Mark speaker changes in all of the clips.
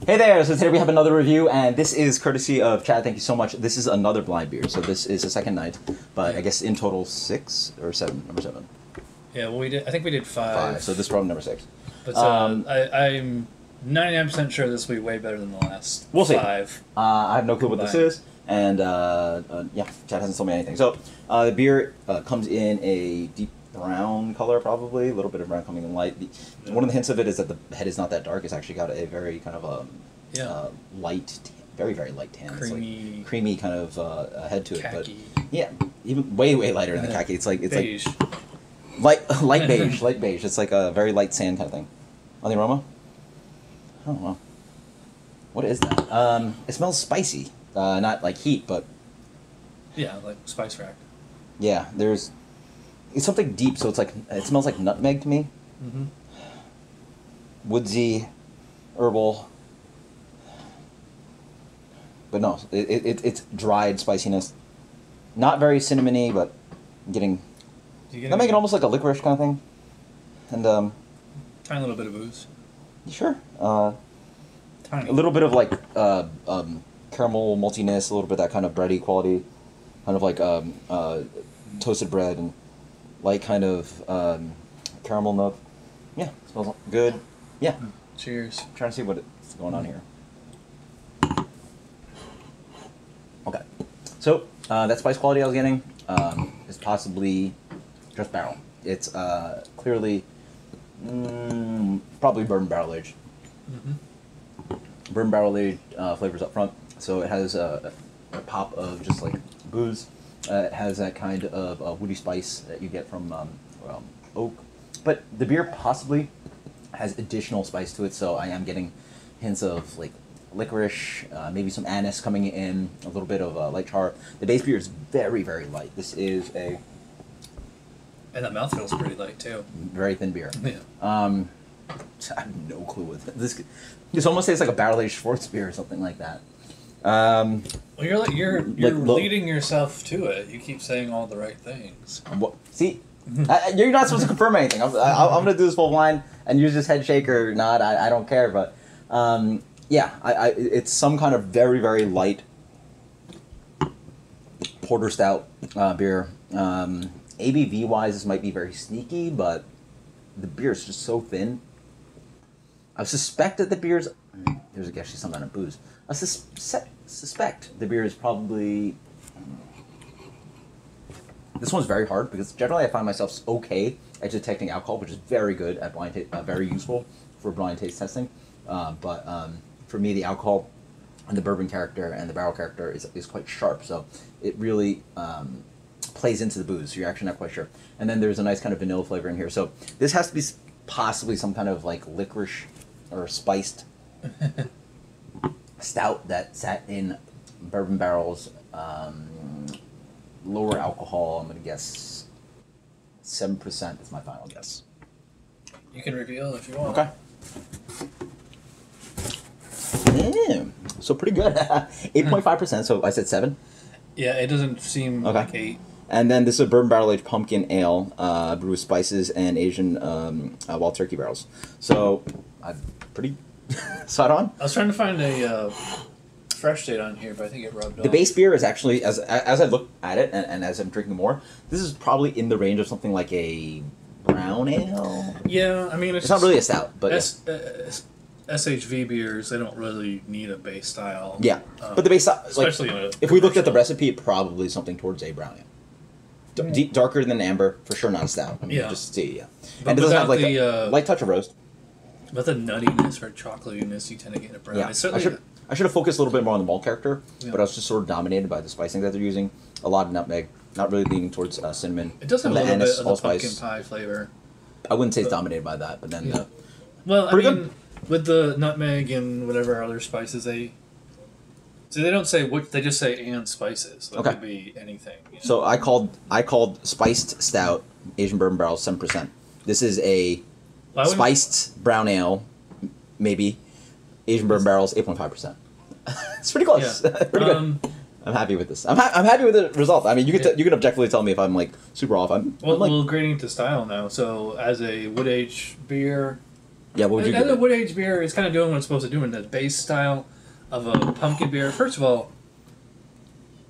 Speaker 1: Hey there, so today we have another review, and this is courtesy of Chad. Thank you so much. This is another blind beer, so this is the second night, but I guess in total 6 or 7, number 7.
Speaker 2: Yeah, well, I think we did 5.
Speaker 1: 5, so this is probably number 6.
Speaker 2: But I'm 99% sure this will be way better than the last
Speaker 1: We'll see.
Speaker 2: 5.
Speaker 1: I have no clue what this is, and yeah, Chad hasn't told me anything. So the beer comes in a deep brown color, probably a little bit of brown coming in light. One of the hints of it is that the head is not that dark. It's actually got a very kind of light, very light tan.
Speaker 2: Creamy,
Speaker 1: it's like creamy kind of head to
Speaker 2: khaki.
Speaker 1: it. But yeah, even way lighter than the khaki. It's
Speaker 2: beige.
Speaker 1: like light beige. It's like a very light sand kind of thing. On the aroma, I don't know. What is that? It smells spicy. Not like heat, but
Speaker 2: Yeah, like spice rack.
Speaker 1: yeah, it's something deep, so it smells like nutmeg to me.
Speaker 2: Mm-hmm.
Speaker 1: Woodsy, herbal. But no, it's dried spiciness. Not very cinnamony, but getting nutmeg, almost like a licorice kind of thing. And
Speaker 2: tiny little bit of booze.
Speaker 1: sure.
Speaker 2: Tiny.
Speaker 1: A little bit of like caramel maltiness, a little bit of that kind of bready quality, kind of like toasted bread and light kind of caramel note. Yeah, smells good. Yeah.
Speaker 2: Cheers.
Speaker 1: I'm trying to see what's going on here. Okay, so that spice quality I was getting is possibly just barrel. It's clearly probably bourbon barrel aged.
Speaker 2: Mm-hmm.
Speaker 1: Bourbon barrel aged flavors up front, so it has a pop of just like booze. It has that kind of woody spice that you get from oak, but the beer possibly has additional spice to it. So I am getting hints of like licorice, maybe some anise coming in, a little bit of light char. The base beer is very light. This is a
Speaker 2: And that mouth feels pretty light too.
Speaker 1: very thin beer.
Speaker 2: Yeah.
Speaker 1: I have no clue what this. This almost tastes like a barrel aged Schwartz beer or something like that.
Speaker 2: Well, you're
Speaker 1: like
Speaker 2: leading yourself to it. You keep saying all the right things.
Speaker 1: What? See, you're not supposed to confirm anything. I'm gonna do this full blind and use this head shake or not. I don't care, but yeah, it's some kind of very light porter stout beer. ABV wise, this might be very sneaky, but the beer is just so thin. I suspect that the beer's there's actually some kind of booze. I suspect the beer is probably. This one's very hard because generally I find myself okay at detecting alcohol, which is very good at blind very useful for blind taste testing. But for me, the alcohol and the bourbon character and the barrel character is quite sharp, so it really plays into the booze. So you're actually not quite sure. And then there's a nice kind of vanilla flavor in here. So this has to be possibly some kind of like licorice or spiced stout that sat in bourbon barrels. Lower alcohol, I'm going to guess 7% is my final guess.
Speaker 2: You can reveal if you want.
Speaker 1: Okay. Yeah, so pretty good. 8.5%, so I said 7.
Speaker 2: Yeah, it doesn't seem like 8.
Speaker 1: And then this is a bourbon barrel aged pumpkin ale, brewed with spices and Asian wild turkey barrels. So, pretty spot on.
Speaker 2: I was trying to find a fresh date on here, but I think it rubbed off.
Speaker 1: The base beer is actually, as I look at it and as I'm drinking more, this is probably in the range of something like a brown ale.
Speaker 2: Yeah, I mean it's
Speaker 1: not really a stout, but
Speaker 2: SHV beers, they don't really need a base style.
Speaker 1: Yeah, but the base style,
Speaker 2: especially
Speaker 1: if we looked at the recipe, probably something towards a brown ale. Darker than amber, for sure not a stout. I mean, just see, yeah.
Speaker 2: But
Speaker 1: and it doesn't have like a light touch of roast.
Speaker 2: But the nuttiness or chocolatiness you tend to get in a brown.
Speaker 1: Yeah,
Speaker 2: It's
Speaker 1: I should have focused a little bit more on the malt character, but I was just sort of dominated by the spicing that they're using. A lot of nutmeg, not really leaning towards cinnamon.
Speaker 2: It does have a little bit of the pumpkin pie flavor.
Speaker 1: I wouldn't say it's dominated by that, but then
Speaker 2: well, I mean, with the nutmeg and whatever other spices they don't say what, they just say and spices. So it could be anything. You know?
Speaker 1: So I called spiced stout Asian bourbon barrel 7%. This is a spiced brown ale, maybe. Asian bourbon barrels 8.5%. It's pretty close. Yeah. Pretty good. I'm happy with this. I'm happy with the result. I mean, you can objectively tell me if I'm like super off.
Speaker 2: Well, grading to style now. So as a wood aged beer,
Speaker 1: Yeah, what would you
Speaker 2: And
Speaker 1: give
Speaker 2: the
Speaker 1: it?
Speaker 2: wood aged beer is kind of doing what it's supposed to do in the base style of a pumpkin beer. First of all,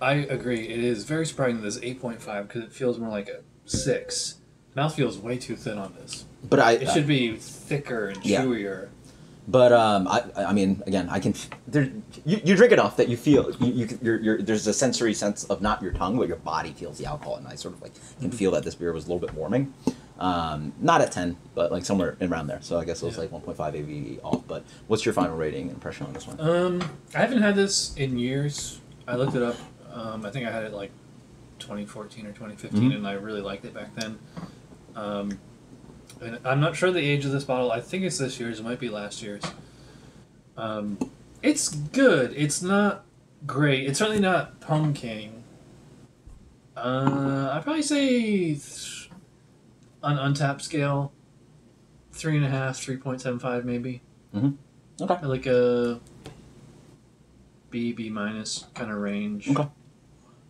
Speaker 2: I agree. It is very surprising that this 8.5 because it feels more like a 6. Mouth feels way too thin on this.
Speaker 1: But
Speaker 2: It should be thicker and
Speaker 1: Yeah.
Speaker 2: chewier.
Speaker 1: But I mean, again, I can. You drink enough that you feel there's a sensory sense of not your tongue, but your body feels the alcohol, and I sort of like can feel that this beer was a little bit warming. Not at 10, but like somewhere around there. So I guess it was like 1.5 ABV off. But what's your final rating impression on this one?
Speaker 2: I haven't had this in years. I looked it up. I think I had it like 2014 or 2015, and I really liked it back then. And I'm not sure the age of this bottle. I think it's this year's. It might be last year's. It's good. It's not great. It's certainly not pumpkin. I'd probably say on Untapped scale, 3.5, 3.75 maybe.
Speaker 1: Okay.
Speaker 2: Like a B minus kind of range.
Speaker 1: Okay.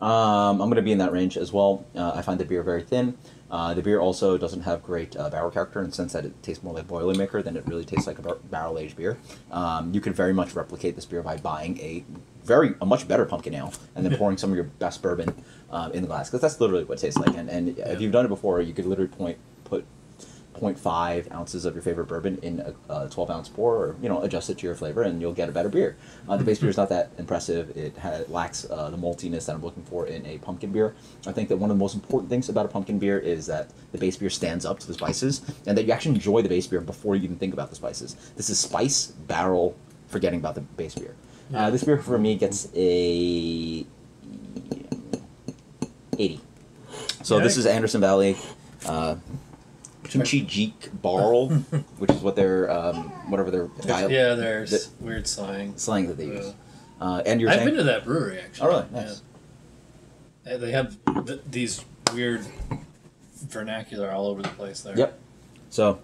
Speaker 1: I'm going to be in that range as well. I find the beer very thin. The beer also doesn't have great barrel character in the sense that it tastes more like Boilermaker than it really tastes like a barrel-aged beer. You could very much replicate this beer by buying a much better pumpkin ale and then pouring some of your best bourbon in the glass, because that's literally what it tastes like. And if you've done it before, you could literally put 0.5 ounces of your favorite bourbon in a 12-ounce pour, or adjust it to your flavor, and you'll get a better beer. The base beer is not that impressive. It lacks the maltiness that I'm looking for in a pumpkin beer. I think that one of the most important things about a pumpkin beer is that the base beer stands up to the spices, and that you actually enjoy the base beer before you even think about the spices. This is spice, barrel, forgetting about the base beer. This beer for me gets a 80. So this is Anderson Valley Tunchi Barrel, which is what their whatever their
Speaker 2: there's weird slang
Speaker 1: that they use. And you're
Speaker 2: I've
Speaker 1: saying
Speaker 2: been to that brewery actually.
Speaker 1: Oh, really? Nice.
Speaker 2: Yeah. They have these weird vernacular all over the place there.
Speaker 1: Yep. So,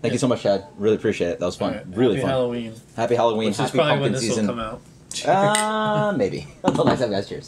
Speaker 1: thank you so much, Chad. Really appreciate it. That was fun.
Speaker 2: Right.
Speaker 1: Really
Speaker 2: Happy
Speaker 1: fun.
Speaker 2: Halloween.
Speaker 1: Happy Halloween.
Speaker 2: Which is
Speaker 1: Happy
Speaker 2: probably
Speaker 1: pumpkin
Speaker 2: when this
Speaker 1: season.
Speaker 2: will come out.
Speaker 1: Maybe. Until next time, guys. Cheers.